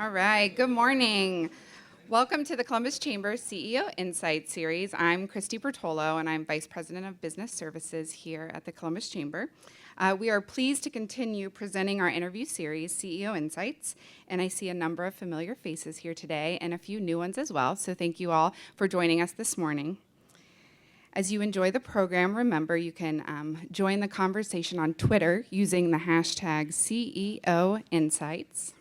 All right, good morning. Welcome to the Columbus Chamber CEO Insight Series. I'm Kristyn Bertolo, and I'm Vice President of Business Services here at the Columbus Chamber. We are pleased to continue presenting our interview series, CEO Insights, and I see a number of familiar faces here today and a few new ones as well, so thank you all for joining us this morning. As you enjoy the program, remember you can join the conversation on Twitter using the hashtag CEO Insights.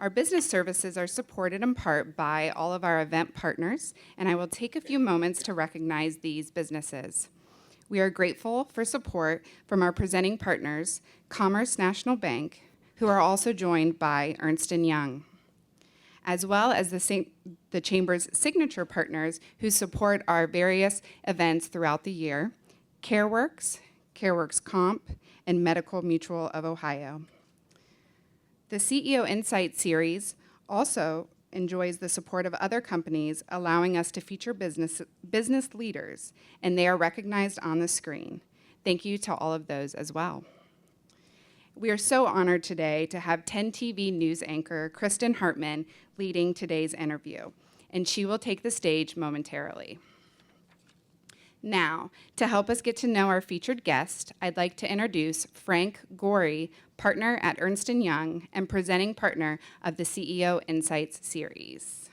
Our business services are supported in part by all of our event partners, and I will take a few moments to recognize these businesses. We are grateful for support from our presenting partners, Commerce National Bank, who are also joined by Ernst & Young, as well as the Chamber's signature partners who support our various events throughout the year, CareWorks, CareWorks Comp, and Medical Mutual of Ohio. The CEO Insight series also enjoys the support of other companies, allowing us to feature business leaders, and they are recognized on the screen. Thank you to all of those as well. We are so honored today to have 10 TV news anchor Kristyn Hartman leading today's interview, and she will take the stage momentarily. Now, to help us get to know our featured guest, I'd like to introduce Frank Gorey, partner at Ernst & Young and presenting partner of the CEO Insights series.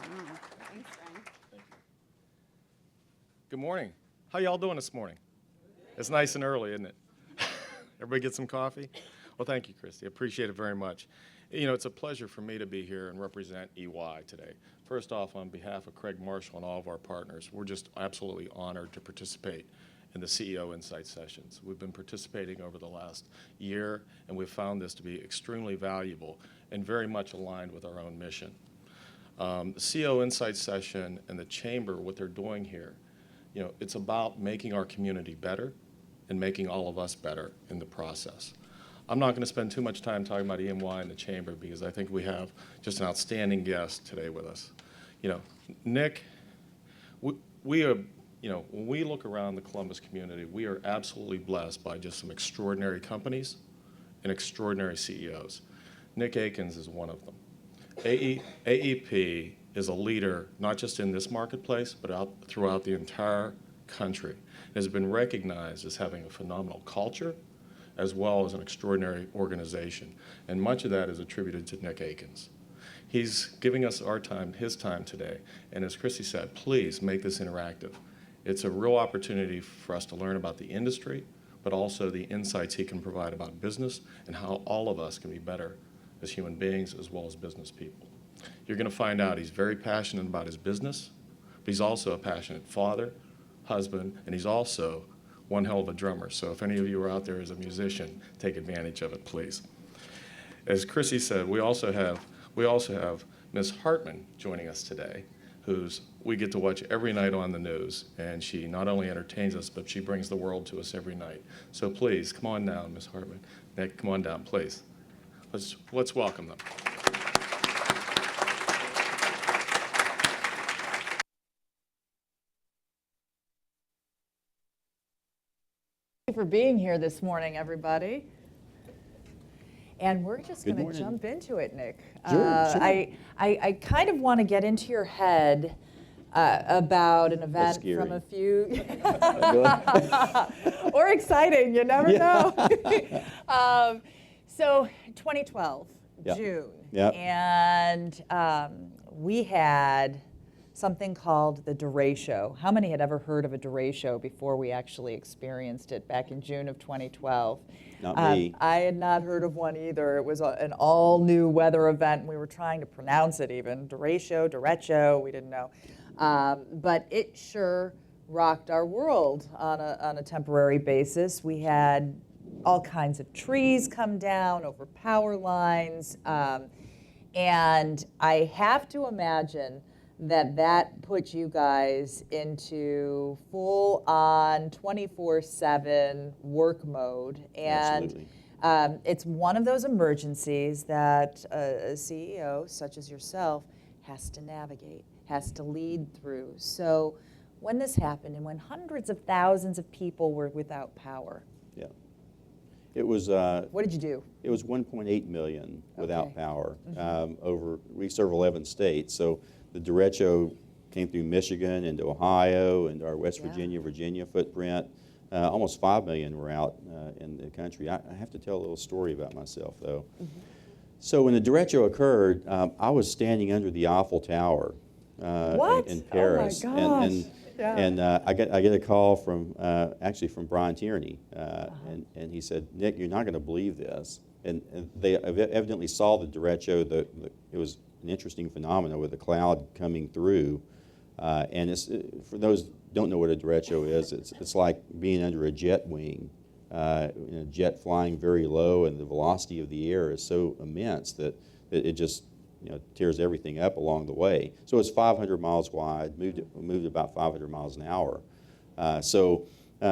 Thanks, Frank. Thank you. Good morning. How y'all doing this morning? It's nice and early, isn't it? Everybody get some coffee? Well, thank you, Kristyn. I appreciate it very much. You know, it's a pleasure for me to be here and represent EY today. First off, on behalf of Craig Marshall and all of our partners, we're just absolutely honored to participate in the CEO Insight sessions. We've been participating over the last year, and we've found this to be extremely valuable and very much aligned with our own mission. The CEO Insight session and the Chamber, what they're doing here, you know, it's about making our community better and making all of us better in the process. I'm not going to spend too much time talking about EY and the Chamber because I think we have just an outstanding guest today with us. You know, Nick, we are, you know, when we look around the Columbus community, we are absolutely blessed by just some extraordinary companies and extraordinary CEOs. Nick Akins is one of them. AEP is a leader not just in this marketplace, but throughout the entire country. It has been recognized as having a phenomenal culture, as well as an extraordinary organization. And much of that is attributed to Nick Akins. He's giving us his time today. And as Kristyn said, please make this interactive. It's a real opportunity for us to learn about the industry, but also the insights he can provide about business and how all of us can be better as human beings as well as business people. You're going to find out he's very passionate about his business, but he's also a passionate father, husband, and he's also one hell of a drummer. So if any of you are out there as a musician, take advantage of it, please. As Kristyn said, we also have Ms. Hartman joining us today, we get to watch every night on the news, and she not only entertains us, but she brings the world to us every night. So please, come on down, Ms. Hartman. Nick, come on down, please. Let's welcome them. Thank you for being here this morning, everybody. And we're just going to jump into it, Nick. Sure. I kind of want to get into your head about an event from a few, or exciting, you never know. So 2012, June, and we had something called the derecho. How many had ever heard of a derecho before we actually experienced it back in June of 2012? Not me. I had not heard of one either. It was an all-new weather event, and we were trying to pronounce it even. Derecho, we didn't know. But it sure rocked our world on a temporary basis. We had all kinds of trees come down over power lines, and I have to imagine that put you guys into full-on 24/7 work mode. And it's one of those emergencies that a CEO such as yourself has to navigate, has to lead through. So when this happened and when hundreds of thousands of people were without power, It was What did you do? it was 1.8 million without Okay. power. We serve 11 states, so the derecho came through Michigan into Ohio and our West Yeah. Virginia footprint. Almost 5 million were out in the country. I have to tell a little story about myself, though. So when the derecho occurred, I was standing under the Eiffel Tower What? in Oh my Paris, gosh. Yeah. and I get a call from actually from Brian Tierney, and he said, "Nick, you're not going to believe this." And they evidently saw the derecho. It was an interesting phenomenon with the cloud coming through, and for those who don't know what a derecho is, it's like being under a jet wing. In a jet flying very low, and the velocity of the air is so immense that it just tears everything up along the way. So it's 500 miles wide, moved about 500 miles an hour. So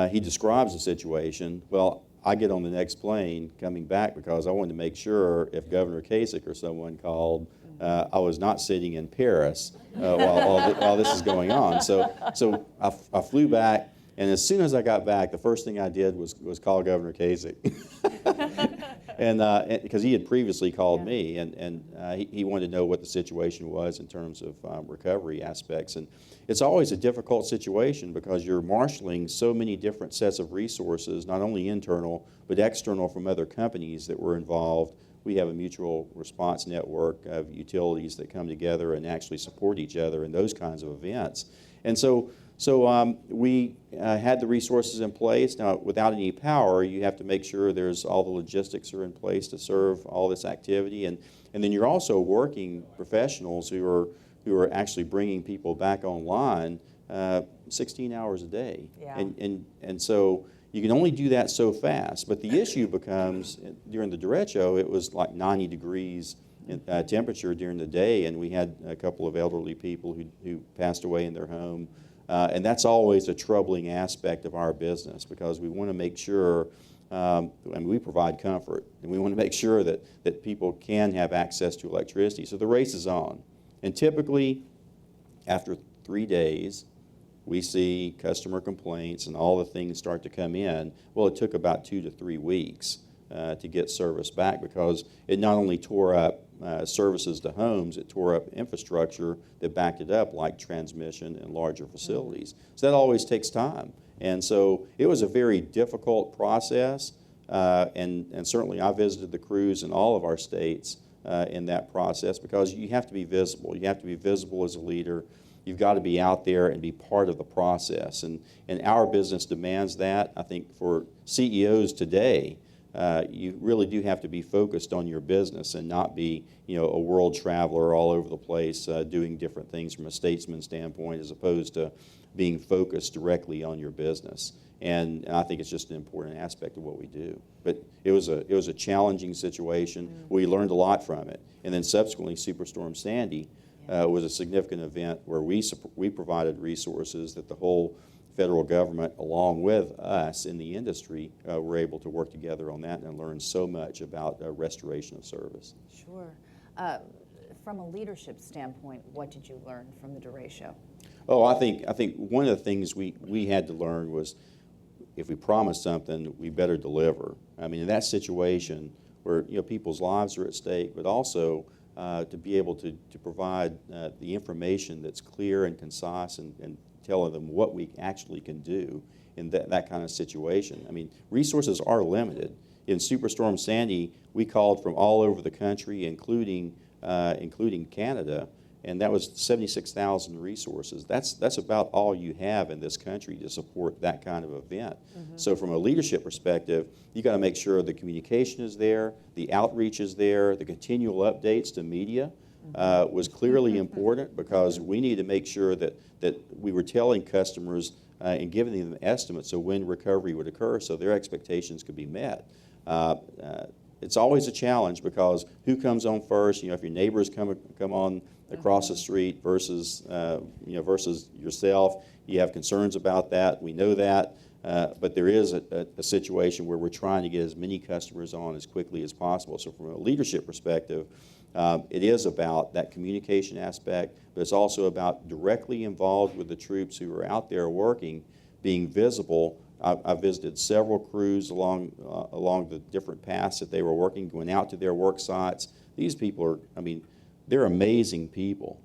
he describes the situation. Well, I get on the next plane coming back because I wanted to make sure if Governor Kasich or someone called, I was not sitting in Paris while this is going on. So I flew back. And as soon as I got back, the first thing I did was call Governor Kasich, and because he had previously called me, and he wanted to know what the situation was in terms of recovery aspects. And it's always a difficult situation because you're marshaling so many different sets of resources, not only internal but external from other companies that were involved. We have a mutual response network of utilities that come together and actually support each other in those kinds of events. And so we had the resources in place. Now, without any power, you have to make sure all the logistics are in place to serve all this activity, and then you're also working professionals who are actually bringing people back online 16 hours a day. Yeah. And so you can only do that so fast. But the issue becomes during the derecho, it was like 90 degrees temperature during the day, and we had a couple of elderly people who passed away in their home. And that's always a troubling aspect of our business because we want to make sure, we provide comfort, and we want to make sure that people can have access to electricity. So the race is on. And typically, after 3 days, we see customer complaints and all the things start to come in. Well, it took about 2 to 3 weeks to get service back because it not only tore up services to homes, it tore up infrastructure that backed it up, like transmission and larger facilities. So that always takes time. And so it was a very difficult process, and certainly I visited the crews in all of our states in that process because you have to be visible. You have to be visible as a leader. You've got to be out there and be part of the process. And our business demands that. I think for CEOs today, you really do have to be focused on your business and not be, a world traveler all over the place doing different things from a statesman standpoint as opposed to being focused directly on your business. And I think it's just an important aspect of what we do. But it was a challenging situation. We learned a lot from it. And then subsequently, Superstorm Sandy was a significant event where we provided resources that the whole federal government, along with us in the industry, were able to work together on that and learn so much about restoration of service. Sure. From a leadership standpoint, what did you learn from the derecho? Oh, I think one of the things we had to learn was if we promise something, we better deliver. I mean, in that situation where people's lives are at stake, but also to be able to provide the information that's clear and concise and telling them what we actually can do in that kind of situation. I mean, resources are limited. In Superstorm Sandy, we called from all over the country, including Canada, and that was 76,000 resources. That's about all you have in this country to support that kind of event. So from a leadership perspective, you got to make sure the communication is there, the outreach is there, the continual updates to media was clearly important because we need to make sure that we were telling customers and giving them estimates of when recovery would occur so their expectations could be met. It's always a challenge because who comes on first? If your neighbors come on across the street versus versus yourself, you have concerns about that. We know that, but there is a situation where we're trying to get as many customers on as quickly as possible. So from a leadership perspective, it is about that communication aspect, but it's also about directly involved with the troops who are out there working, being visible I visited several crews along the different paths that they were working, going out to their work sites. These people are, I mean, they're amazing people.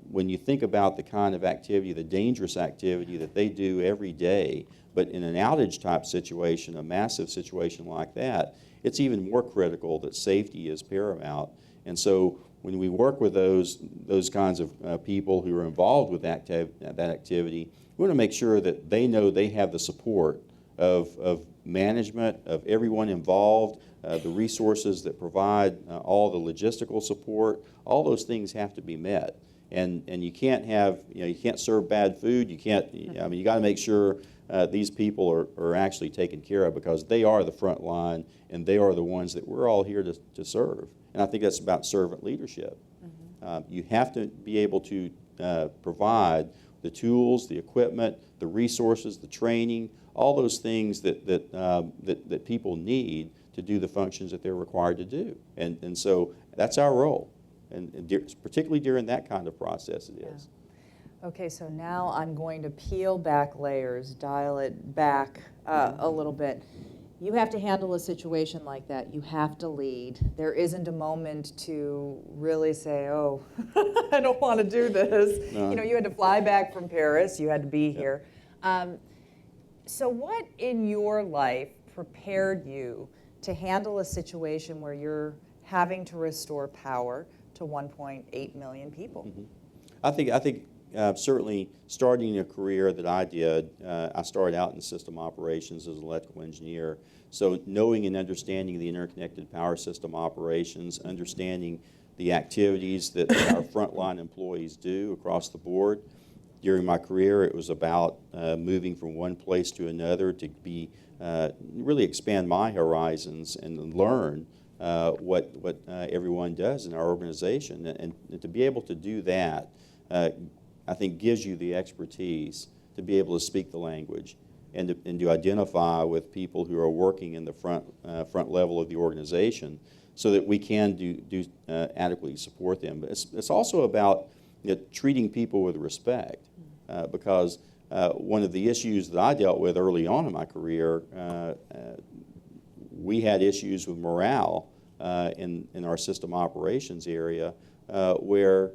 When you think about the kind of activity, the dangerous activity that they do every day, but in an outage type situation, a massive situation like that, it's even more critical that safety is paramount. And so when we work with those kinds of people who are involved with that activity, we want to make sure that they know they have the support of management, of everyone involved, the resources that provide all the logistical support. All those things have to be met. And you can't have, you can't serve bad food. You can't, I mean, you got to make sure these people are actually taken care of, because they are the front line and they are the ones that we're all here to serve. And I think that's about servant leadership. You have to be able to provide the tools, the equipment, the resources, the training, all those things that people need to do the functions that they're required to do. And so that's our role. And particularly during that kind of process it is. Okay, so now I'm going to peel back layers, dial it back a little bit. You have to handle a situation like that. You have to lead. There isn't a moment to really say, oh, I don't want to do this. No. You had to fly back from Paris. You had to be here. So what in your life prepared you to handle a situation where you're having to restore power to 1.8 million people? I think certainly starting a career that I did, I started out in system operations as an electrical engineer. So knowing and understanding the interconnected power system operations, understanding the activities that our frontline employees do across the board. During my career, it was about moving from one place to another to be really expand my horizons and learn what everyone does in our organization. And to be able to do that, I think gives you the expertise to be able to speak the language and to identify with people who are working in the front level of the organization, so that we can adequately support them. But it's also about treating people with respect, because one of the issues that I dealt with early on in my career, we had issues with morale in our system operations area, where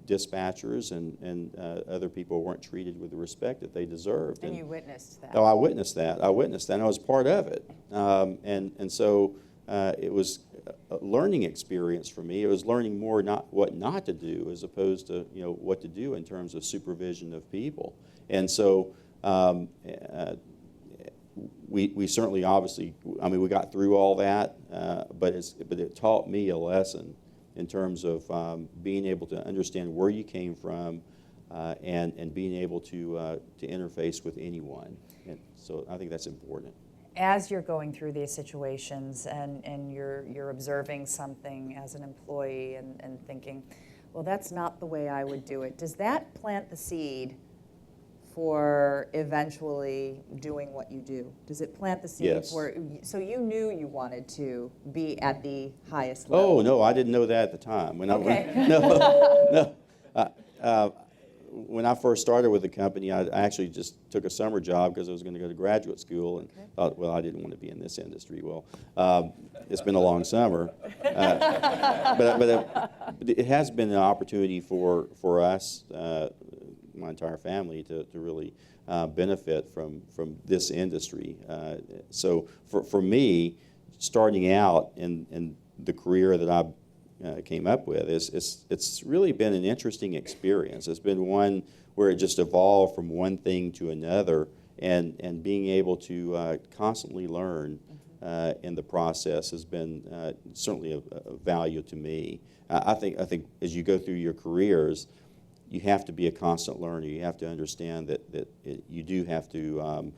dispatchers and other people weren't treated with the respect that they deserved. And you witnessed that. Oh, I witnessed that. I was part of it. And so it was a learning experience for me. It was learning more what not to do, as opposed to what to do in terms of supervision of people. And so we certainly, obviously, I mean, we got through all that, but it taught me a lesson in terms of being able to understand where you came from, and being able to interface with anyone. And so I think that's important. As you're going through these situations and you're observing something as an employee and thinking, well, that's not the way I would do it, does that plant the seed for eventually doing what you do? Does it plant the seed? Yes. So you knew you wanted to be at the highest level? Oh, no, I didn't know that at the time. When I first started with the company, I actually just took a summer job because I was going to go to graduate school, and thought, well, I didn't want to be in this industry. Well, it's been a long summer. But it has been an opportunity for us, my entire family, to really benefit from this industry. So for me, starting out in the career that I came up with, it's really been an interesting experience. It's been one where it just evolved from one thing to another, and being able to constantly learn in the process has been certainly a value to me. I think as you go through your careers, you have to be a constant learner. You have to understand that you do have to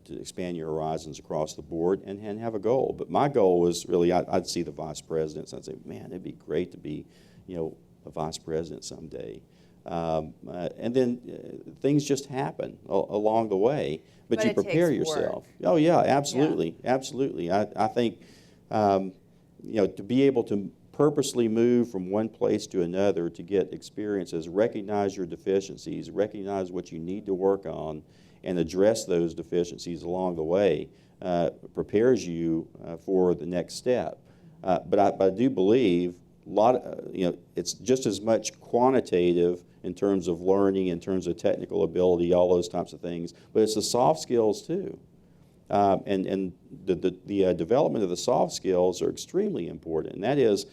expand your horizons across the board and have a goal. But my goal was really, I'd see the vice presidents, and I'd say, man, it'd be great to be, a vice president someday. And then things just happen along the way, but you prepare yourself. Work. Oh yeah, absolutely, absolutely. I think, to be able to purposely move from one place to another to get experiences, recognize your deficiencies, recognize what you need to work on, and address those deficiencies along the way, prepares you for the next step. But I do believe it's just as much quantitative in terms of learning, in terms of technical ability, all those types of things, but it's the soft skills too. And the development of the soft skills are extremely important, and that is,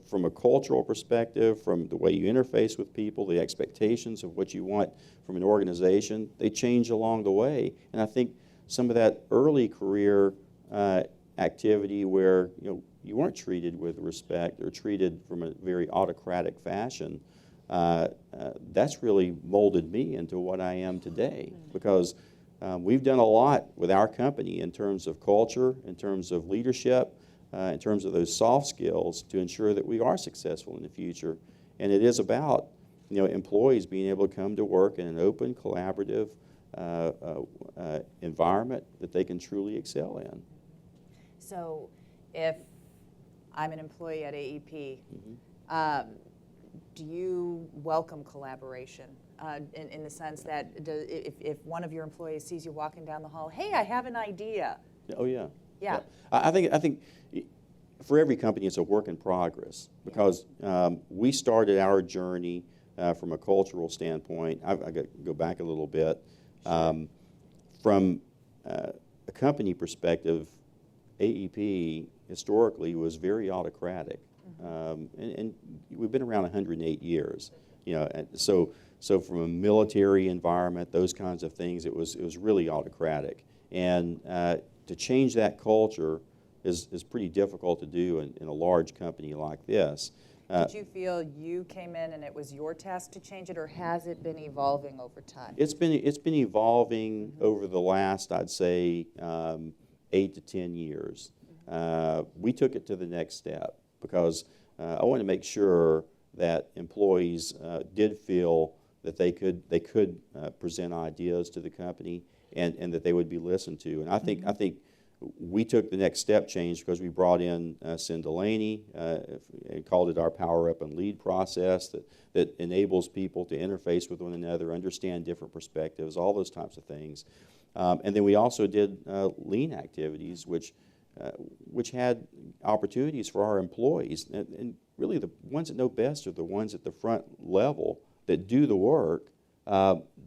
from a cultural perspective, from the way you interface with people, the expectations of what you want from an organization, they change along the way. And I think some of that early career activity where you weren't treated with respect or treated from a very autocratic fashion, that's really molded me into what I am today, because we've done a lot with our company in terms of culture, in terms of leadership, in terms of those soft skills to ensure that we are successful in the future. And it is about employees being able to come to work in an open, collaborative environment that they can truly excel in. So if I'm an employee at AEP, do you welcome collaboration in the sense that if one of your employees sees you walking down the hall, hey, I have an idea? Oh, yeah. Yeah. I think for every company it's a work in progress, because we started our journey from a cultural standpoint. I got to go back a little bit. Sure. From a company perspective, AEP historically was very autocratic, and we've been around 108 years. And so from a military environment, those kinds of things, it was really autocratic, and to change that culture is pretty difficult to do in a large company like this. Did you feel you came in and it was your task to change it, or has it been evolving over time? It's been evolving over the last, I'd say, 8 to 10 years. We took it to the next step because I wanted to make sure that employees did feel that they could present ideas to the company and that they would be listened to. And I think we took the next step change because we brought in Cindy Delaney and called it our Power Up and Lead process that enables people to interface with one another, understand different perspectives, all those types of things. And then we also did lean activities, which had opportunities for our employees. And really the ones that know best are the ones at the front level that do the work.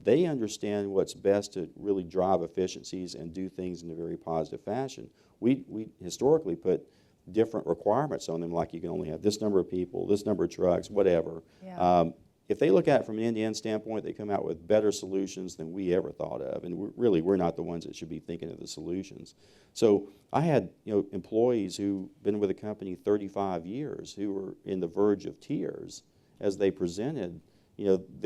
They understand what's best to really drive efficiencies and do things in a very positive fashion. We historically put different requirements on them, like you can only have this number of people, this number of trucks, whatever. Yeah. If they look at it from an end-to-end standpoint, they come out with better solutions than we ever thought of. And we're not the ones that should be thinking of the solutions. So I had employees who've been with the company 35 years who were in the verge of tears as they presented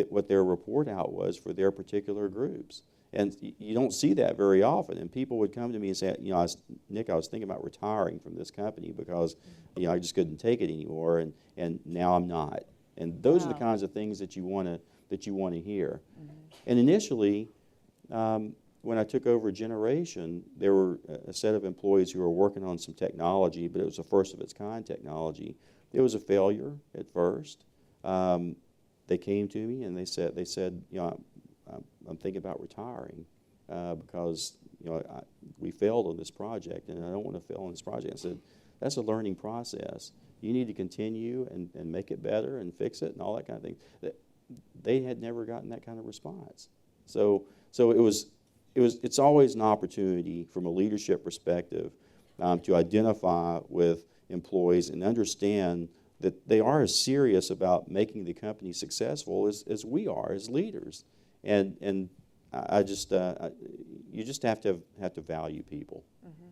what their report out was for their particular groups. And you don't see that very often. And people would come to me and say, Nick, I was thinking about retiring from this company because I just couldn't take it anymore, and now I'm not. And those are the kinds of things that you want to hear. Mm-hmm. And initially, when I took over Generation, there were a set of employees who were working on some technology, but it was a first of its kind technology. It was a failure at first. They came to me and they said, I'm thinking about retiring because we failed on this project, and I don't want to fail on this project. I said, that's a learning process. You need to continue and make it better and fix it and all that kind of thing. They had never gotten that kind of response. So it's always an opportunity from a leadership perspective to identify with employees and understand that they are as serious about making the company successful as we are as leaders. And you just have to value people. Mm-hmm.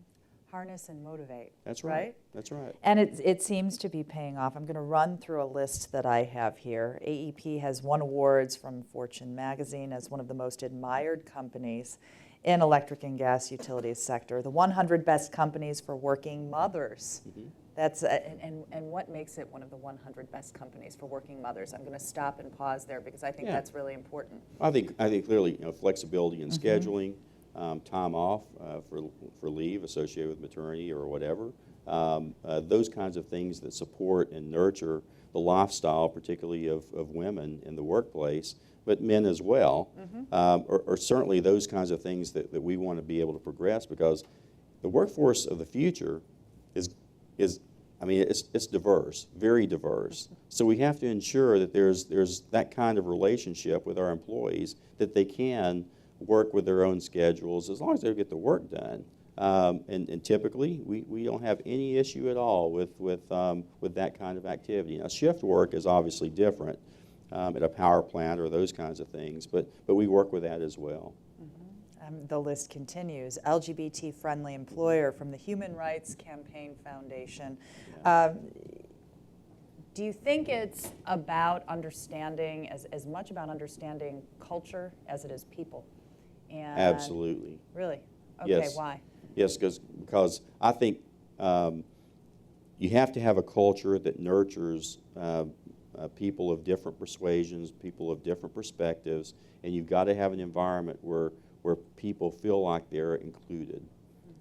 Harness and motivate. That's right. That's right. And it seems to be paying off. I'm going to run through a list that I have here. AEP has won awards from Fortune magazine as one of the most admired companies in electric and gas utilities sector. The 100 best companies for working mothers. Mm-hmm. That's and what makes it one of the 100 best companies for working mothers? I'm going to stop and pause there because I think that's really important. I think clearly flexibility in scheduling, time off for leave associated with maternity or whatever, those kinds of things that support and nurture the lifestyle, particularly of women in the workplace, but men as well, are certainly those kinds of things that we want to be able to progress, because the workforce of the future is I mean, it's diverse, very diverse. So we have to ensure that there's that kind of relationship with our employees, that they can work with their own schedules as long as they get the work done. And typically, we don't have any issue at all with that kind of activity. Now, shift work is obviously different at a power plant or those kinds of things, but we work with that as well. The list continues. LGBT-friendly employer from the Human Rights Campaign Foundation. Do you think it's about understanding, as much about understanding culture as it is people? And Absolutely. Really? Okay, Yes. why? Yes, because I think you have to have a culture that nurtures people of different persuasions, people of different perspectives, and you've got to have an environment where people feel like they're included.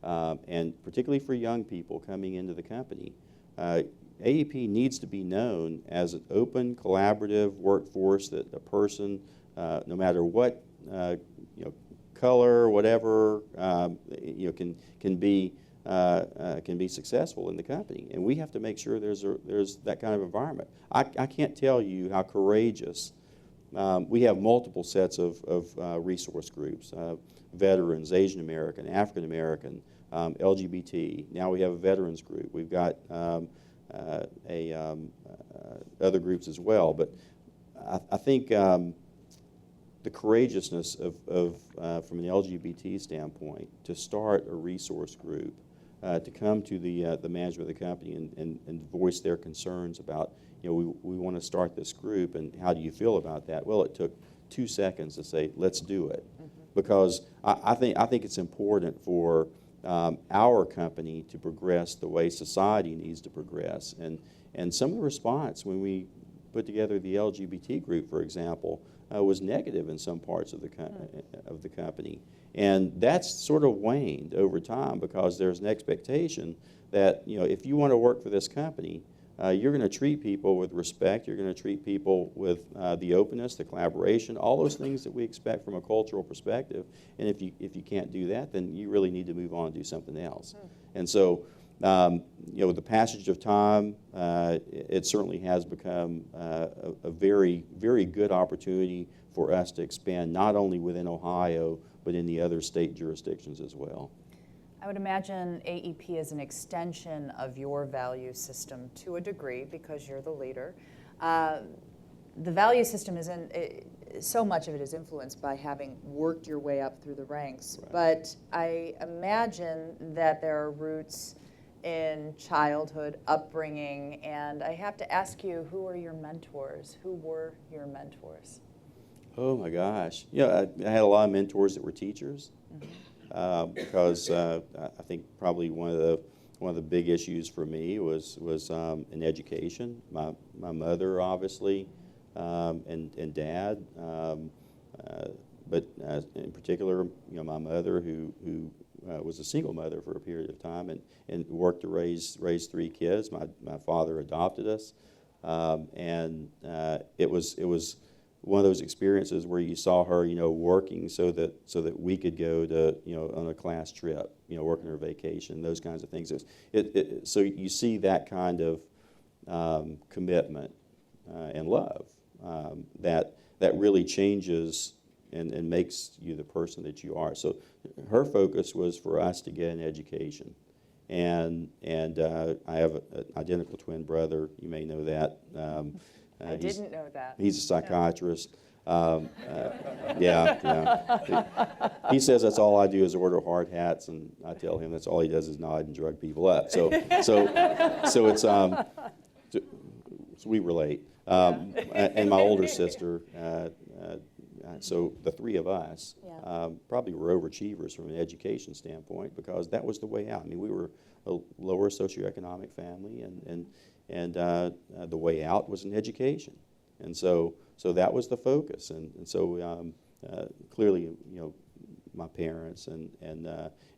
And particularly for young people coming into the company, AEP needs to be known as an open, collaborative workforce that a person, no matter what color, whatever, can be successful in the company, and we have to make sure there's that kind of environment. I can't tell you how courageous. We have multiple sets of resource groups: veterans, Asian American, African American, LGBT. Now we have a veterans group. We've got other groups as well. But I think the courageousness of from an LGBT standpoint, to start a resource group, to come to the management of the company and voice their concerns about, we want to start this group, and how do you feel about that? Well, it took 2 seconds to say, let's do it. Because I think it's important for our company to progress the way society needs to progress. And some of the response when we put together the LGBT group, for example, was negative in some parts of the company. And that's sort of waned over time, because there's an expectation that, if you want to work for this company, you're going to treat people with respect, you're going to treat people with the openness, the collaboration, all those things that we expect from a cultural perspective. And if you can't do that, then you really need to move on and do something else. And so, with the passage of time, it certainly has become a very, very good opportunity for us to expand, not only within Ohio, but in the other state jurisdictions as well. I would imagine AEP is an extension of your value system to a degree, because you're the leader. The value system so much of it is influenced by having worked your way up through the ranks. Right. But I imagine that there are roots in childhood, upbringing, and I have to ask you, who are your mentors? Who were your mentors? Oh my gosh. I had a lot of mentors that were teachers. Because I think probably one of the big issues for me was in education. My mother, obviously, and dad, but in particular, my mother, who was a single mother for a period of time and worked to raise 3 kids. My father adopted us, and it was one of those experiences where you saw her, working so that we could go to, on a class trip, working her vacation, those kinds of things. So you see that kind of commitment and love that really changes and makes you the person that you are. So her focus was for us to get an education. And I have an identical twin brother. You may know that. I didn't know that. He's a psychiatrist. He says that's all I do is order hard hats, and I tell him that's all he does is nod and drug people up. So we relate. And my older sister. So the 3 of us probably were overachievers from an education standpoint, because that was the way out. I mean, we were a lower socioeconomic family, and the way out was in education. And so that was the focus. And so clearly, my parents, and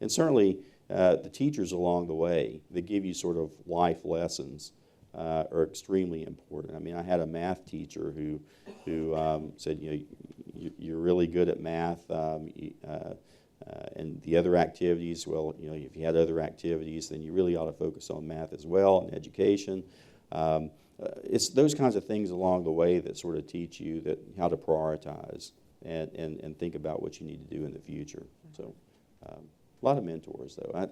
certainly the teachers along the way that give you sort of life lessons are extremely important. I mean, I had a math teacher who said, you're really good at math, and the other activities, well, if you had other activities, then you really ought to focus on math as well and education. It's those kinds of things along the way that sort of teach you that how to prioritize and think about what you need to do in the future. So a lot of mentors, though.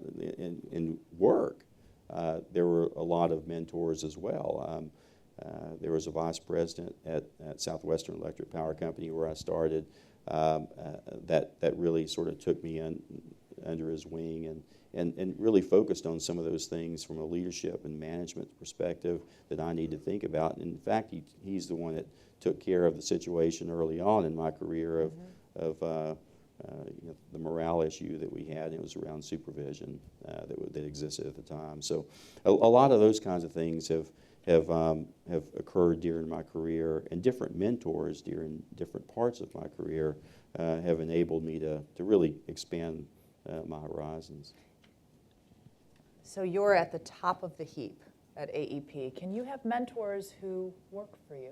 In work, there were a lot of mentors as well. There was a vice president at Southwestern Electric Power Company where I started that really sort of took me under his wing and really focused on some of those things from a leadership and management perspective that I need to think about. And in fact, he's the one that took care of the situation early on in my career of the morale issue that we had, and it was around supervision that existed at the time. So a lot of those kinds of things have occurred during my career, and different mentors during different parts of my career have enabled me to really expand my horizons. So you're at the top of the heap at AEP. Can you have mentors who work for you?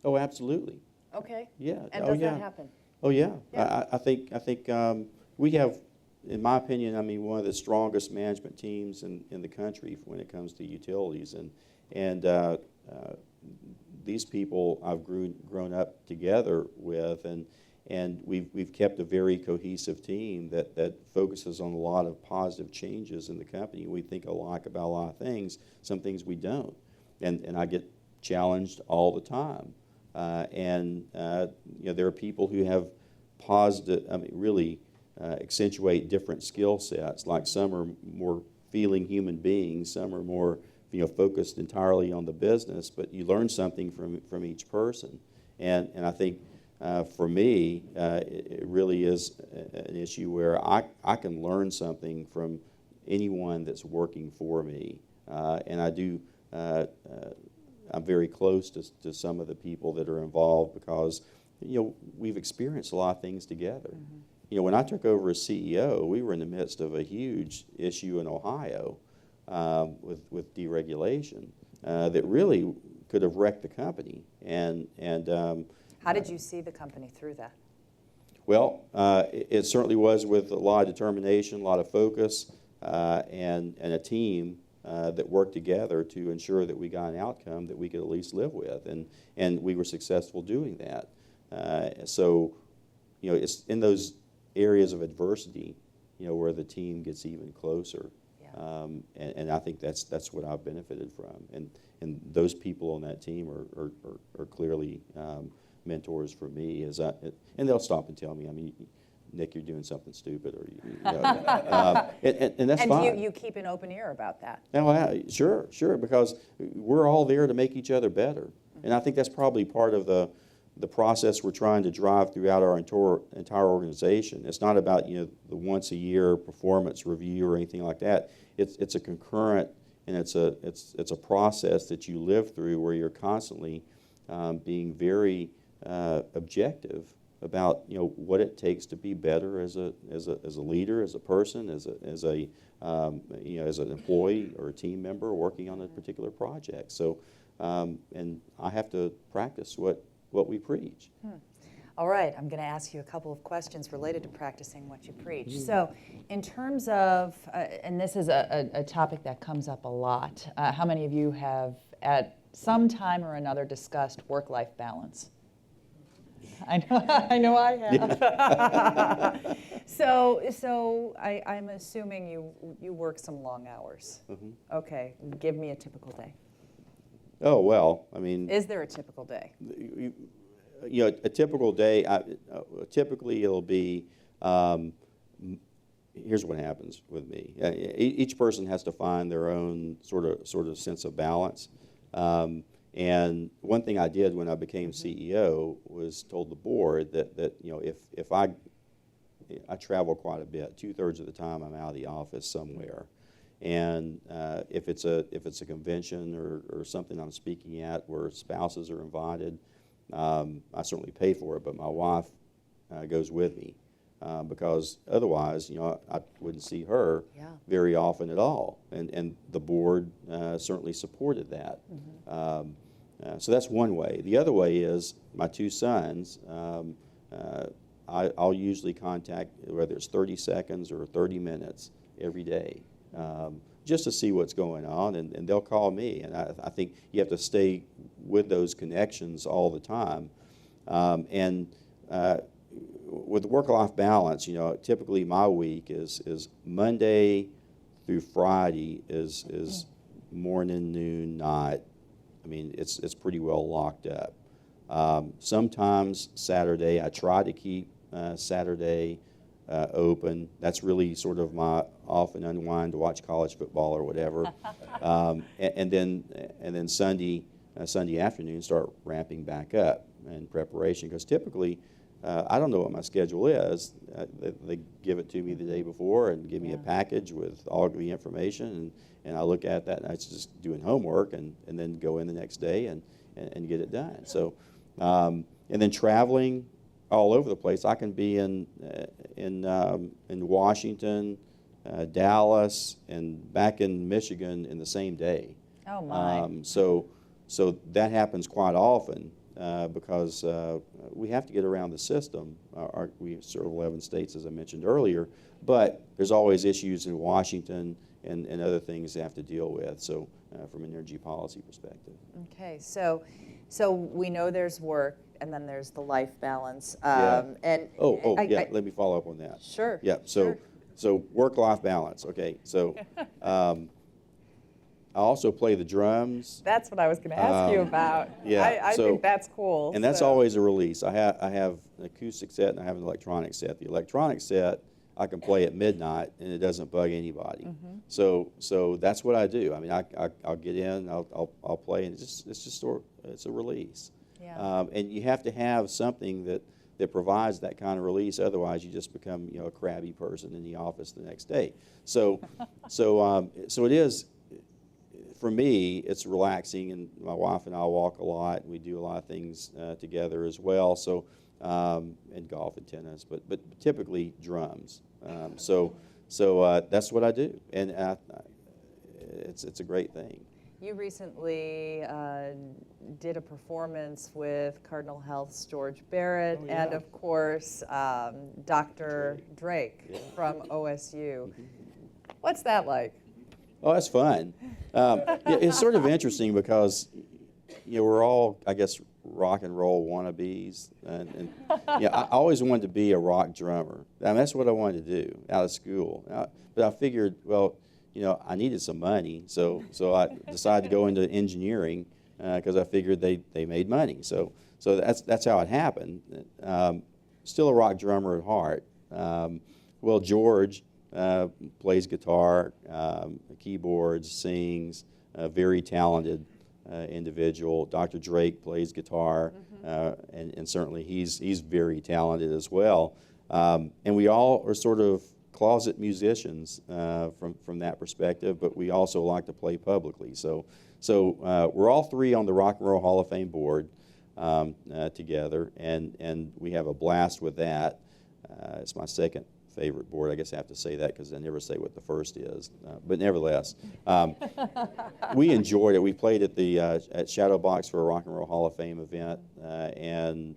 Oh, absolutely. Okay. Yeah. And oh, does yeah. that happen? Oh, yeah. Yeah. I think we have, in my opinion, one of the strongest management teams in the country when it comes to utilities, and these people I've grown up together with, and we've kept a very cohesive team that focuses on a lot of positive changes in the company. We think alike about a lot of things. Some things we don't, and I get challenged all the time. There are people who have positive, really accentuate different skill sets. Like some are more feeling human beings, some are more focused entirely on the business. But you learn something from each person, and I think for me it really is an issue where I can learn something from anyone that's working for me, and I do. I'm very close to some of the people that are involved because, we've experienced a lot of things together. Mm-hmm. When I took over as CEO, we were in the midst of a huge issue in Ohio with deregulation that really could have wrecked the company. How did you see the company through that? Well, it certainly was with a lot of determination, a lot of focus, and a team that worked together to ensure that we got an outcome that we could at least live with, and we were successful doing that. It's in those areas of adversity, where the team gets even closer. Yeah. And I think that's what I've benefited from, and those people on that team are clearly mentors for me. And they'll stop and tell me, Nick, you're doing something stupid, or and that's fine. And you keep an open ear about that. No, sure, because we're all there to make each other better, mm-hmm. And I think that's probably part of the process we're trying to drive throughout our entire organization. It's not about the once a year performance review or anything like that. It's a concurrent, and it's a process that you live through where you're constantly being very objective about what it takes to be better as a leader, as a person, as an employee or a team member working on a particular project. So, and I have to practice what we preach. All right, I'm going to ask you a couple of questions related to practicing what you preach. Mm. So, in terms of, and this is a topic that comes up a lot. How many of you have at some time or another discussed work-life balance? I know I have. Yeah. So I'm assuming you work some long hours. Mm-hmm. Okay, give me a typical day. Oh, well, Is there a typical day? A typical day, typically it'll be, here's what happens with me. Each person has to find their own sort of sense of balance. And one thing I did when I became CEO was told the board that if I travel quite a bit, 2/3 of the time I'm out of the office somewhere, and if it's a convention or something I'm speaking at where spouses are invited, I certainly pay for it, but my wife goes with me. because otherwise, I wouldn't see her Yeah. very often at all. And the board certainly supported that. So that's one way. The other way is my two sons. I'll usually contact, whether it's 30 seconds or 30 minutes every day, just to see what's going on, and they'll call me. And I think you have to stay with those connections all the time. With work-life balance, typically my week is Monday through Friday is morning, noon, night. I mean, it's pretty well locked up. Sometimes Saturday, I try to keep Saturday open. That's really sort of my off and unwind to watch college football or whatever. And then Sunday afternoon start ramping back up in preparation, because typically I don't know what my schedule is. They give it to me the day before and give me a package with all of the information, and I look at that, and it's just doing homework, and then go in the next day and get it done. So, and then traveling all over the place. I can be in Washington, Dallas, and back in Michigan in the same day. Oh, my. So that happens quite often. Because we have to get around the system. We serve 11 states, as I mentioned earlier, but there's always issues in Washington and other things they have to deal with, so from an energy policy perspective. Okay, so we know there's work, and then there's the life balance. Yeah. And Let me follow up on that. Sure. Yeah, sure. so work-life balance, okay, so I also play the drums. That's what I was going to ask you about. Yeah, I think that's cool. And that's so. always a release. I have an acoustic set and I have an electronic set. The electronic set I can play at midnight and it doesn't bug anybody. So that's what I do. I mean, I'll get in, I'll play, and it's a release. Yeah. And you have to have something that provides that kind of release. Otherwise, you just become a crabby person in the office the next day. So it is. For me, it's relaxing, and my wife and I walk a lot, and we do a lot of things together as well. So, and golf and tennis, but typically drums. So that's what I do, and it's a great thing. You recently did a performance with Cardinal Health's George Barrett, and of course Dr. Drake from OSU. What's that like? Oh, that's fun. It's sort of interesting because we're all, I guess, rock and roll wannabes, and I always wanted to be a rock drummer. I mean, that's what I wanted to do out of school. But I figured, well, I needed some money, so I decided to go into engineering because I figured they made money. So that's how it happened. Still a rock drummer at heart. Well, George plays guitar, keyboards, sings, a very talented individual. Dr. Drake plays guitar, and certainly he's very talented as well. And we all are sort of closet musicians from that perspective, but we also like to play publicly. So we're all three on the Rock and Roll Hall of Fame board together, and we have a blast with that. It's my second favorite board. I guess I have to say that because I never say what the first is. But nevertheless, we enjoyed it. We played at the at Shadowbox for a Rock and Roll Hall of Fame event, and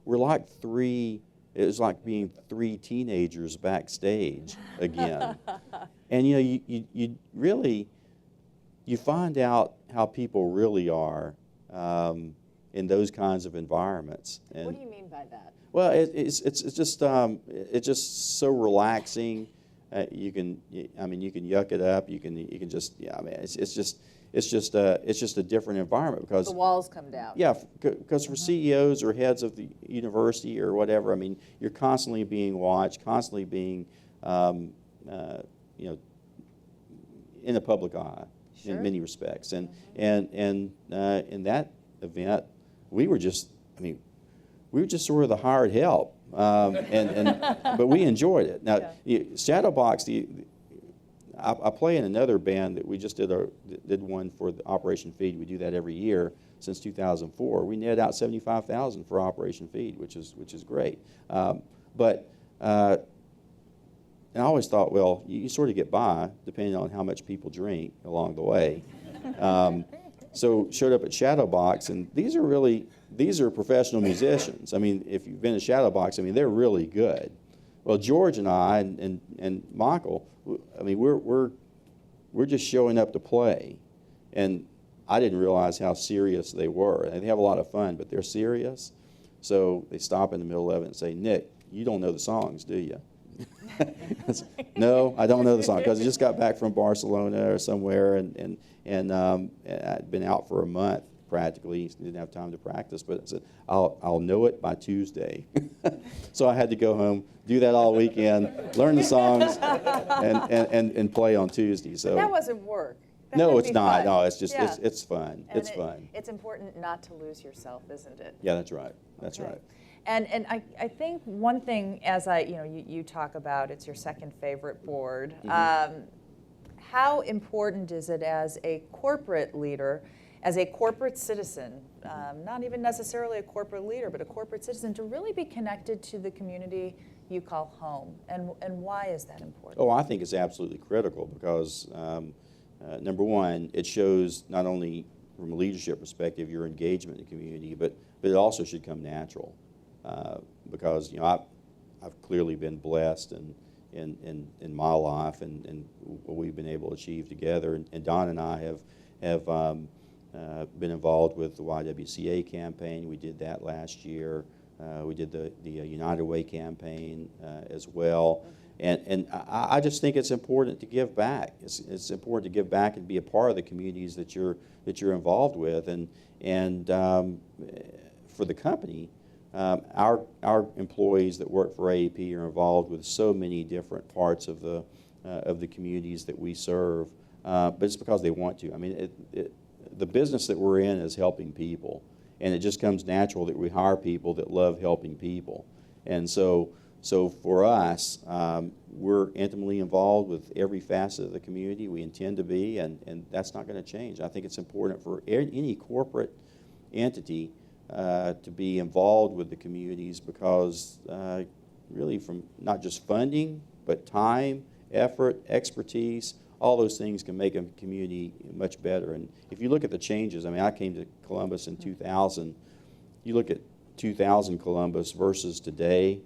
we're like three. It was like being three teenagers backstage again. And you really find out how people really are in those kinds of environments. And What do you mean by that? well, it's just so relaxing. You can yuck it up. You can just it's just a different environment because The walls come down. yeah, because for CEOs or heads of the university or whatever, I mean, you're constantly being watched, constantly being in the public eye Sure. in many respects, and in that event, we were just sort of the hired help, but we enjoyed it. Now, Shadowbox, I play in another band that we just did one for the Operation Feed. We do that every year since 2004. We netted out $75,000 for Operation Feed, which is great. But And I always thought, well, you sort of get by depending on how much people drink along the way. So showed up at Shadowbox, and these are professional musicians. I mean, if you've been to Shadowbox, I mean, they're really good. Well, George and I and Michael, I mean, we're just showing up to play, and I didn't realize how serious they were. They have a lot of fun, but they're serious. So they stop in the middle of it and say, "Nick, you don't know the songs, do you?" No, I don't know the song, because I just got back from Barcelona or somewhere, and I'd been out for a month practically. Didn't have time to practice, but I said, I'll know it by Tuesday. So I had to go home, do that all weekend, learn the songs, and play on Tuesday. So But that wasn't work. That no, would it's be not. fun. No, it's just Yeah. it's fun. And It's fun. It's important not to lose yourself, isn't it? Yeah, that's right. That's Okay. right. And I think one thing, as you talk about, it's your second favorite board. How important is it as a corporate leader, as a corporate citizen, not even necessarily a corporate leader, but a corporate citizen, to really be connected to the community you call home? And why is that important? Oh, I think it's absolutely critical because, number one, it shows not only from a leadership perspective your engagement in the community, but it also should come natural. Because I've clearly been blessed in my life and what we've been able to achieve together. And Don and I have been involved with the YWCA campaign. We did that last year. We did the United Way campaign as well. And I just think it's important to give back. It's important to give back and be a part of the communities that you're involved with. And for the company, our employees that work for AEP are involved with so many different parts of the communities that we serve, but it's because they want to. I mean, the business that we're in is helping people, and it just comes natural that we hire people that love helping people. And so for us, we're intimately involved with every facet of the community. We intend to be, and that's not going to change. I think it's important for any corporate entity to be involved with the communities because really from not just funding, but time, effort, expertise, all those things can make a community much better. And if you look at the changes, I mean, I came to Columbus in 2000. You look at 2000 Columbus versus today,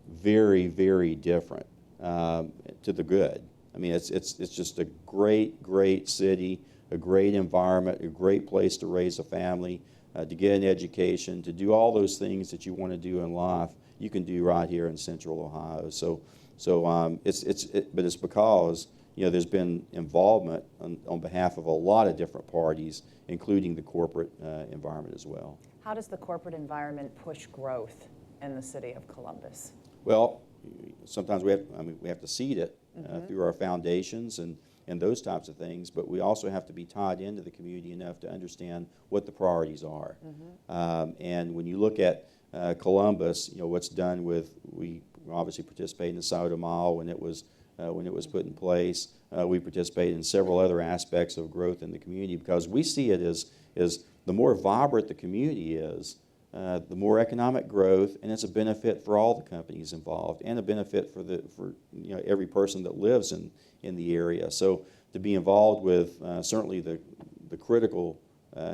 very, very different to the good. I mean, it's just a great, great city, a great environment, a great place to raise a family, to get an education, to do all those things that you want to do in life, you can do right here in Central Ohio. But it's because there's been involvement on behalf of a lot of different parties, including the corporate environment as well. How does the corporate environment push growth in the city of Columbus? Well, sometimes we have to seed it through our foundations and those types of things, but we also have to be tied into the community enough to understand what the priorities are. And when you look at Columbus, what's done with, we obviously participated in the Soda Mile when it was put in place. We participated in several other aspects of growth in the community because we see it as the more vibrant the community is, the more economic growth, and it's a benefit for all the companies involved, and a benefit for every person that lives in the area. So to be involved with certainly the critical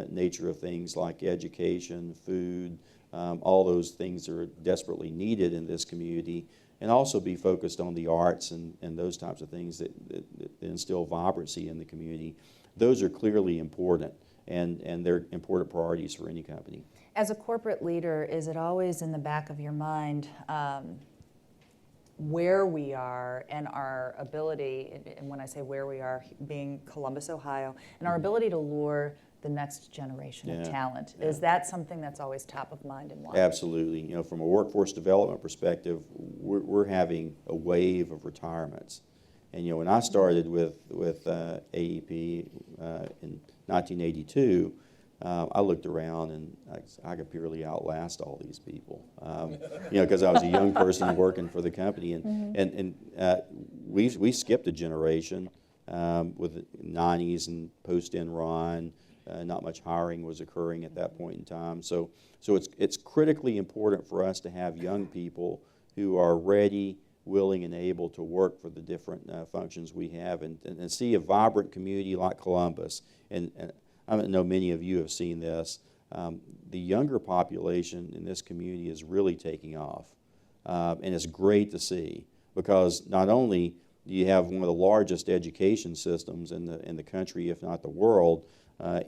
nature of things like education, food, all those things are desperately needed in this community, and also be focused on the arts and those types of things that instill vibrancy in the community. Those are clearly important, and they're important priorities for any company. As a corporate leader, is it always in the back of your mind where we are and our ability, and when I say where we are, being Columbus, Ohio, and our ability to lure the next generation of talent? Is that something that's always top of mind and why? Absolutely. From a workforce development perspective, we're having a wave of retirements. And when I started with AEP in 1982, I looked around and I could purely outlast all these people, because I was a young person working for the company, and we skipped a generation with the 90s and post-Enron. Not much hiring was occurring at that point in time, so it's critically important for us to have young people who are ready, willing, and able to work for the different functions we have, and see a vibrant community like Columbus. And I know many of you have seen this. The younger population in this community is really taking off. And it's great to see, because not only do you have one of the largest education systems in the country, if not the world,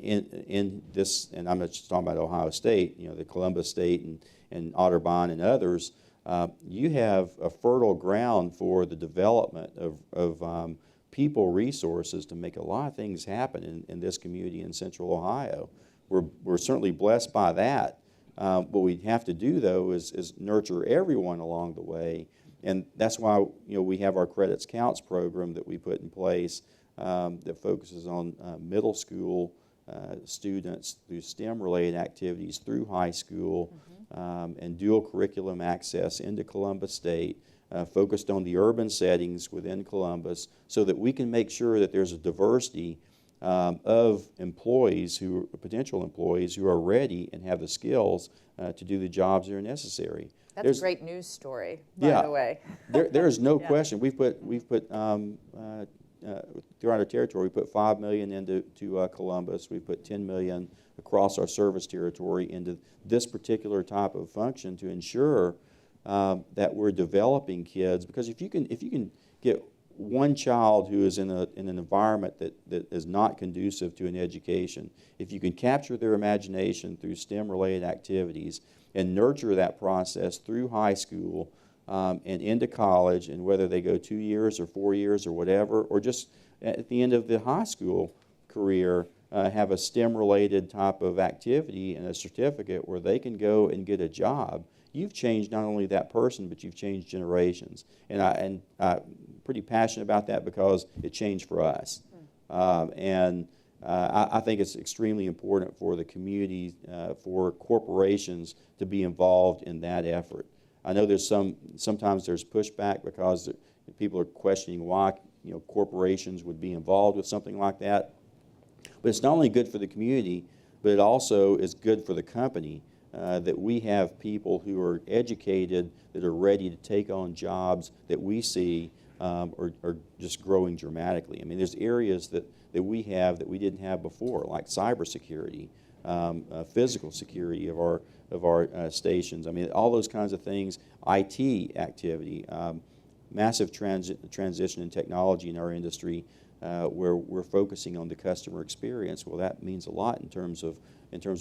in this, and I'm not just talking about Ohio State, you know, the Columbus State and Otterbein and others, you have a fertile ground for the development of people resources to make a lot of things happen in this community in Central Ohio. We're certainly blessed by that. What we have to do, though, is nurture everyone along the way, and that's why, you know, we have our Credits Counts program that we put in place that focuses on middle school students through STEM-related activities through high school, and dual curriculum access into Columbus State, focused on the urban settings within Columbus, so that we can make sure that there's a diversity of employees, potential employees who are ready and have the skills to do the jobs that are necessary. That's a great news story, by the way. There is no question. We've put throughout our territory, we put $5 million into Columbus. We put $10 million across our service territory into this particular type of function to ensure that we're developing kids. Because if you can get one child who is in an environment that is not conducive to an education, if you can capture their imagination through STEM-related activities and nurture that process through high school and into college, and whether they go 2 years or 4 years or whatever, or just at the end of the high school career, have a STEM-related type of activity and a certificate where they can go and get a job, you've changed not only that person, but you've changed generations. And I'm pretty passionate about that because it changed for us. I think it's extremely important for the community, for corporations to be involved in that effort. I know sometimes there's pushback because people are questioning why, you know, corporations would be involved with something like that. But it's not only good for the community, but it also is good for the company, that we have people who are educated, that are ready to take on jobs that we see are just growing dramatically. I mean, there's areas that we have that we didn't have before, like cybersecurity, physical security of our stations. I mean, all those kinds of things, IT activity, massive transition in technology in our industry, where we're focusing on the customer experience. Well, that means a lot in terms of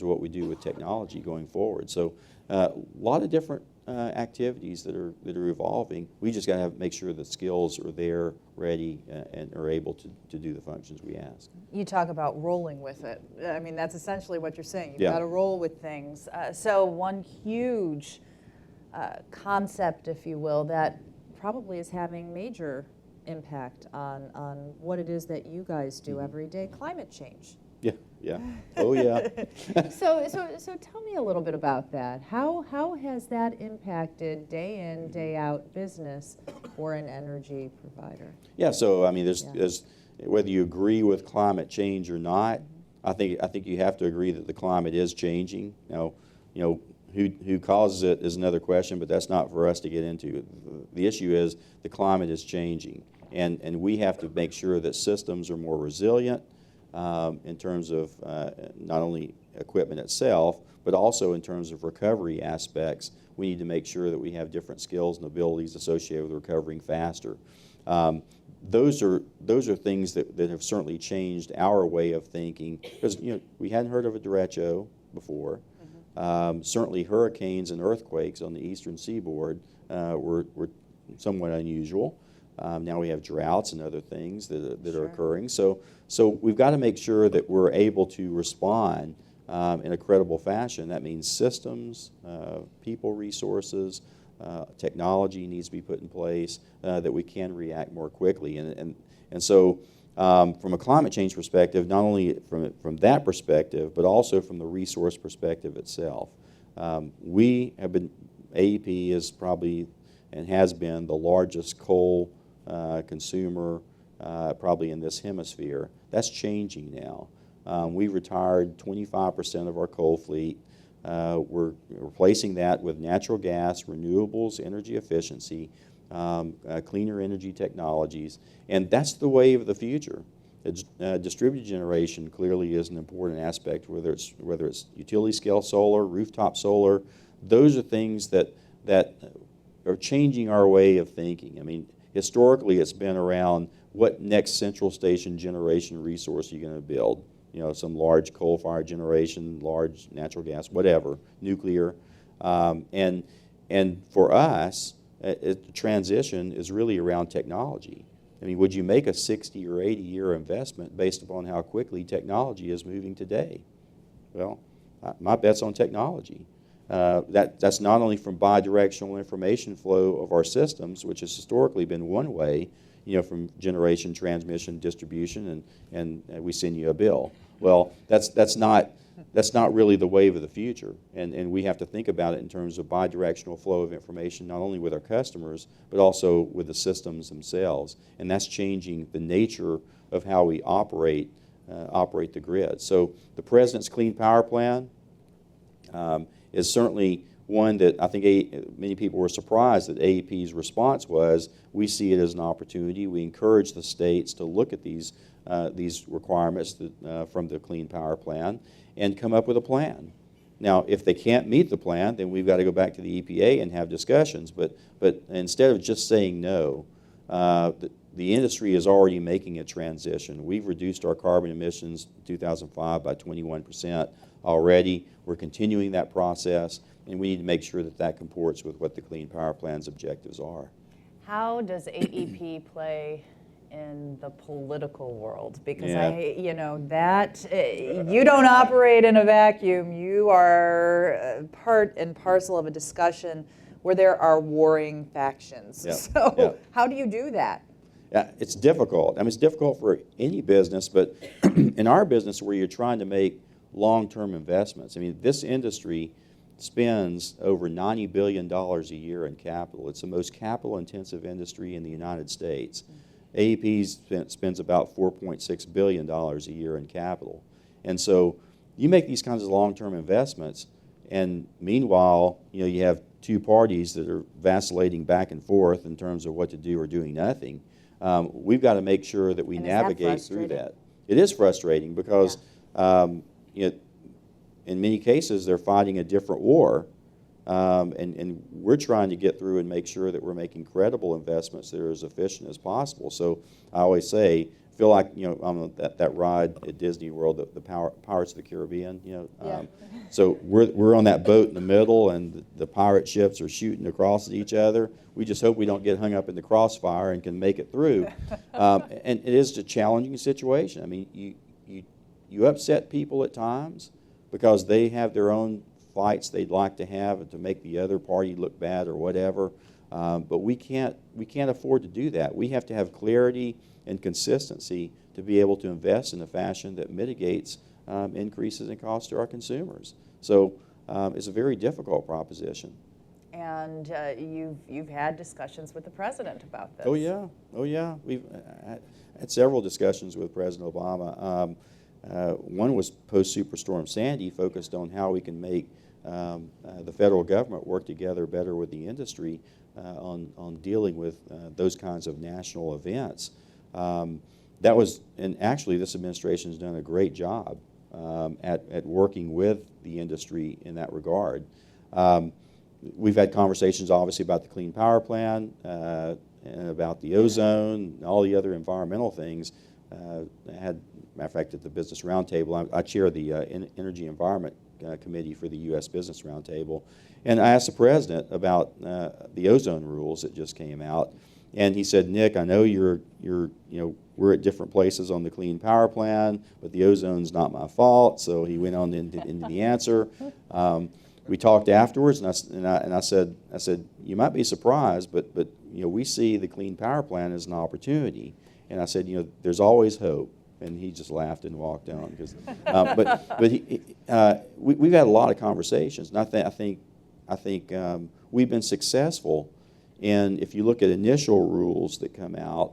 what we do with technology going forward. So a lot of different activities that are evolving. We just got to make sure that skills are there, ready, and are able to do the functions we ask. You talk about rolling with it. I mean, that's essentially what you're saying. You've Yeah. got to roll with things. So one huge concept, if you will, that probably is having major impact on what it is that you guys do every day, climate change. Yeah. Oh, yeah. So tell me a little bit about that. How has that impacted day in, day out business for an energy provider? Yeah, so I mean, there's whether you agree with climate change or not, I think you have to agree that the climate is changing. Now, you know, who causes it is another question, but that's not for us to get into. The issue is the climate is changing, and we have to make sure that systems are more resilient in terms of not only equipment itself, but also in terms of recovery aspects. We need to make sure that we have different skills and abilities associated with recovering faster. Those are things that have certainly changed our way of thinking, because, you know, we hadn't heard of a derecho before. Certainly hurricanes and earthquakes on the eastern seaboard were somewhat unusual. Now we have droughts and other things that are occurring. So we've got to make sure that we're able to respond in a credible fashion. That means systems, people resources, technology needs to be put in place that we can react more quickly. And so from a climate change perspective, not only from that perspective, but also from the resource perspective itself. We have been, AEP is probably and has been the largest coal consumer probably in this hemisphere. That's changing now. We retired 25% of our coal fleet. We're replacing that with natural gas, renewables, energy efficiency, cleaner energy technologies, and that's the wave of the future. Distributed generation clearly is an important aspect, whether it's utility scale solar, rooftop solar. Those are things that are changing our way of thinking. I mean, historically it's been around what next central station generation resource are you going to build? You know, some large coal-fired generation, large natural gas, whatever, nuclear. And for us, the transition is really around technology. I mean, would you make a 60 or 80 year investment based upon how quickly technology is moving today? Well, my bet's on technology. That's not only from bidirectional information flow of our systems, which has historically been one way, you know, from generation, transmission, distribution, and we send you a bill. Well, that's not really the wave of the future, and we have to think about it in terms of bidirectional flow of information, not only with our customers, but also with the systems themselves, and that's changing the nature of how we operate the grid. So the President's Clean Power Plan is certainly one that I think many people were surprised that AEP's response was, we see it as an opportunity. We encourage the states to look at these requirements from the Clean Power Plan and come up with a plan. Now, if they can't meet the plan, then we've got to go back to the EPA and have discussions. But instead of just saying no, the industry is already making a transition. We've reduced our carbon emissions in 2005 by 21% already. We're continuing that process, and we need to make sure that that comports with what the Clean Power Plan's objectives are. How does AEP play in the political world? Because you don't operate in a vacuum. You are part and parcel of a discussion where there are warring factions. Yeah. So Yeah. how do you do that? Yeah, it's difficult. I mean, it's difficult for any business, but in our business where you're trying to make long-term investments, I mean, this industry spends over $90 billion a year in capital. It's the most capital-intensive industry in the United States. AEP spends about $4.6 billion a year in capital. And so you make these kinds of long-term investments, and meanwhile, you have two parties that are vacillating back and forth in terms of what to do or doing nothing. We've got to make sure that we navigate through that. It is frustrating because in many cases they're fighting a different war, and we're trying to get through and make sure that we're making credible investments that are as efficient as possible. So I always say, feel like I'm on that ride at Disney World, the Pirates of the Caribbean. So we're on that boat in the middle, and the pirate ships are shooting across at each other. We just hope we don't get hung up in the crossfire and can make it through. And it is a challenging situation. I mean, you upset people at times because they have their own fights they'd like to have to make the other party look bad or whatever. But we can't afford to do that. We have to have clarity and consistency to be able to invest in a fashion that mitigates increases in cost to our consumers. So it's a very difficult proposition. And you've had discussions with the president about this. Oh yeah. We've had several discussions with President Obama. One was post-Superstorm Sandy, focused on how we can make the federal government work together better with the industry on dealing with those kinds of national events. And actually this administration has done a great job at working with the industry in that regard. We've had conversations obviously about the Clean Power Plan and about the ozone and all the other environmental things. Matter of fact, at the Business Roundtable, I chair the Energy Environment Committee for the U.S. Business Roundtable, and I asked the president about the ozone rules that just came out, and he said, "Nick, I know we're at different places on the Clean Power Plan, but the ozone's not my fault." So he went on into the answer. We talked afterwards, and I said, "You might be surprised, but we see the Clean Power Plan as an opportunity." And I said, "There's always hope." And he just laughed and walked on. We've had a lot of conversations, and I think we've been successful. And if you look at initial rules that come out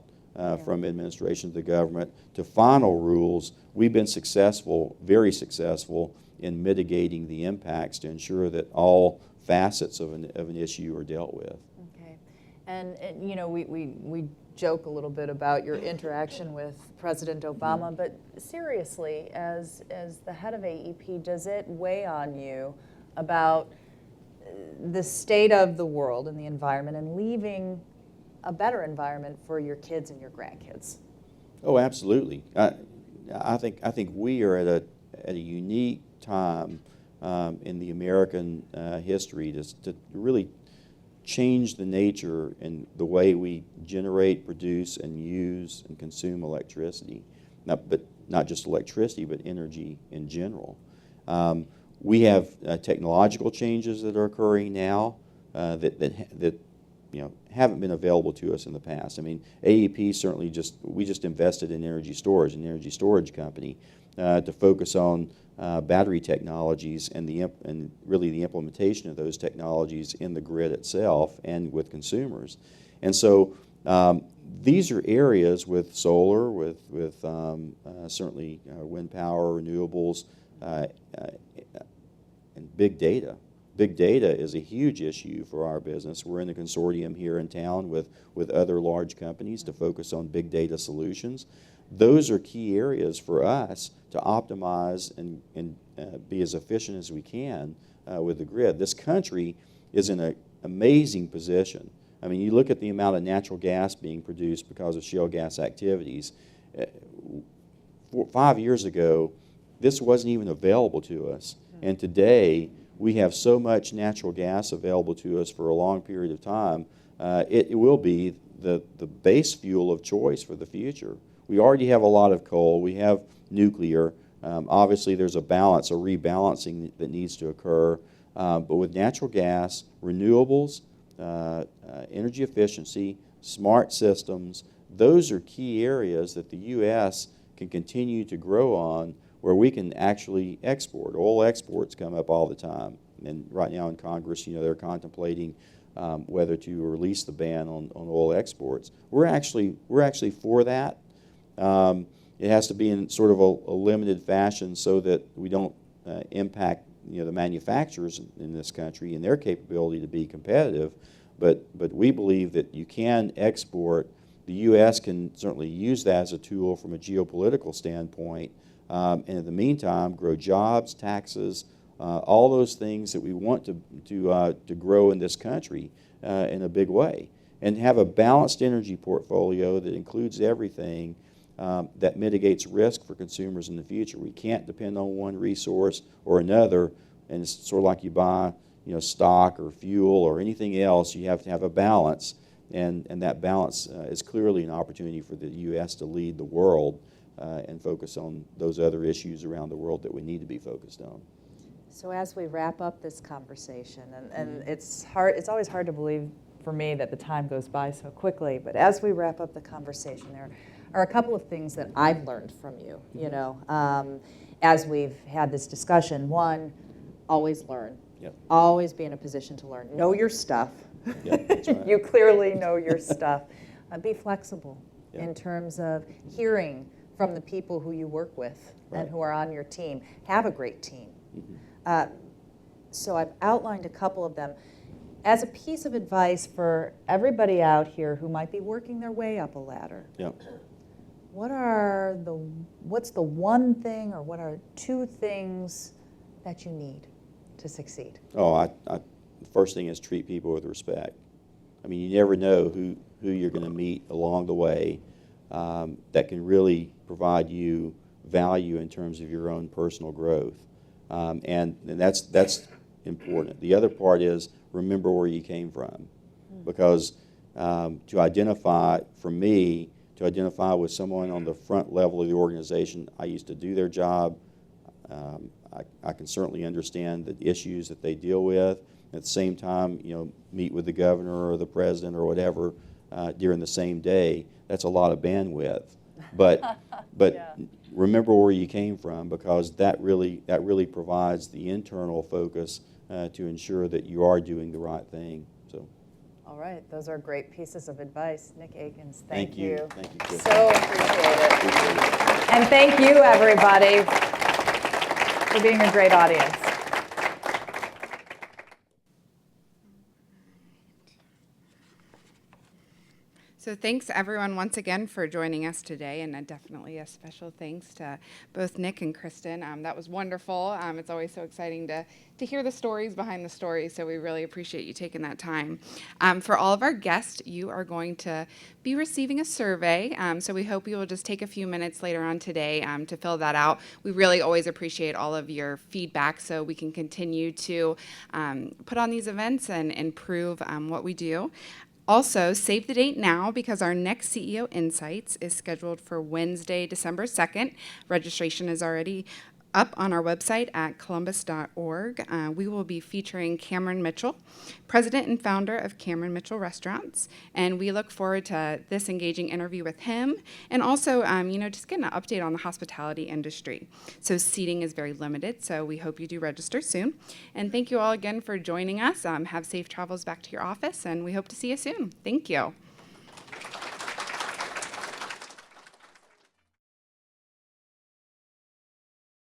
from administration to the government to final rules, we've been successful, very successful, in mitigating the impacts to ensure that all facets of an issue are dealt with. Okay. And you know, we joke a little bit about your interaction with President Obama, but seriously, as the head of AEP, does it weigh on you about the state of the world and the environment and leaving a better environment for your kids and your grandkids? Oh, absolutely. I think we are at a unique time in the American history to really change the nature and the way we generate, produce, and use and consume electricity. Not just electricity, but energy in general. We have technological changes that are occurring now that haven't been available to us in the past. I mean, AEP certainly we just invested in energy storage, an energy storage company, to focus on battery technologies and really the implementation of those technologies in the grid itself and with consumers. And so these are areas with solar, with certainly wind power, renewables, and big data. Big data is a huge issue for our business. We're in a consortium here in town with other large companies to focus on big data solutions. Those are key areas for us to optimize and be as efficient as we can with the grid. This country is in an amazing position. I mean, you look at the amount of natural gas being produced because of shale gas activities. 5 years ago, this wasn't even available to us. And today, we have so much natural gas available to us for a long period of time, it will be the base fuel of choice for the future. We already have a lot of coal. We have nuclear. Obviously, there's a rebalancing that needs to occur. But with natural gas, renewables, energy efficiency, smart systems, those are key areas that the U.S. can continue to grow on, where we can actually export. Oil exports come up all the time. And right now in Congress, they're contemplating whether to release the ban on oil exports. We're actually for that. It has to be in sort of a limited fashion so that we don't impact the manufacturers in this country and their capability to be competitive. But we believe that you can export. The U.S. can certainly use that as a tool from a geopolitical standpoint. And in the meantime, grow jobs, taxes, all those things that we want to grow in this country in a big way. And have a balanced energy portfolio that includes everything that mitigates risk for consumers in the future. We can't depend on one resource or another, and it's sort of like you buy stock or fuel or anything else. You have to have a balance, and that balance is clearly an opportunity for the U.S. to lead the world and focus on those other issues around the world that we need to be focused on. So as we wrap up this conversation, and it's always hard to believe for me that the time goes by so quickly, but as we wrap up the conversation, there are a couple of things that I've learned from you, as we've had this discussion. One, always learn. Yep. Always be in a position to learn. Know your stuff. Yep, that's right. You clearly know your stuff. Be flexible Yep. in terms of hearing from the people who you work with and Right. who are on your team. Have a great team. Mm-hmm. So I've outlined a couple of them. As a piece of advice for everybody out here who might be working their way up a ladder, Yep. what's the one thing or what are two things that you need to succeed? Oh, the first thing is treat people with respect. I mean, you never know who you're going to meet along the way that can really provide you value in terms of your own personal growth. And that's important. The other part is remember where you came from. Because to identify with someone on the front level of the organization, I used to do their job. I can certainly understand the issues that they deal with. At the same time, meet with the governor or the president or whatever during the same day. That's a lot of bandwidth. But Yeah. remember where you came from, because that really provides the internal focus to ensure that you are doing the right thing. So. All right, those are great pieces of advice. Nick Akins, thank you. you. Thank you, Kristyn. So appreciate it. Appreciate it. And thank you, everybody. for being a great audience. So thanks everyone once again for joining us today, and definitely a special thanks to both Nick and Kristyn. That was wonderful. It's always so exciting to hear the stories behind the stories, so we really appreciate you taking that time. For all of our guests, you are going to be receiving a survey, so we hope you will just take a few minutes later on today to fill that out. We really always appreciate all of your feedback so we can continue to put on these events and improve what we do. Also, save the date now because our next CEO Insights is scheduled for Wednesday, December 2nd. Registration is already up on our website at columbus.org. We will be featuring Cameron Mitchell, president and founder of Cameron Mitchell Restaurants, and we look forward to this engaging interview with him, and also, just getting an update on the hospitality industry. So seating is very limited, so we hope you do register soon. And thank you all again for joining us. Have safe travels back to your office, and we hope to see you soon. Thank you.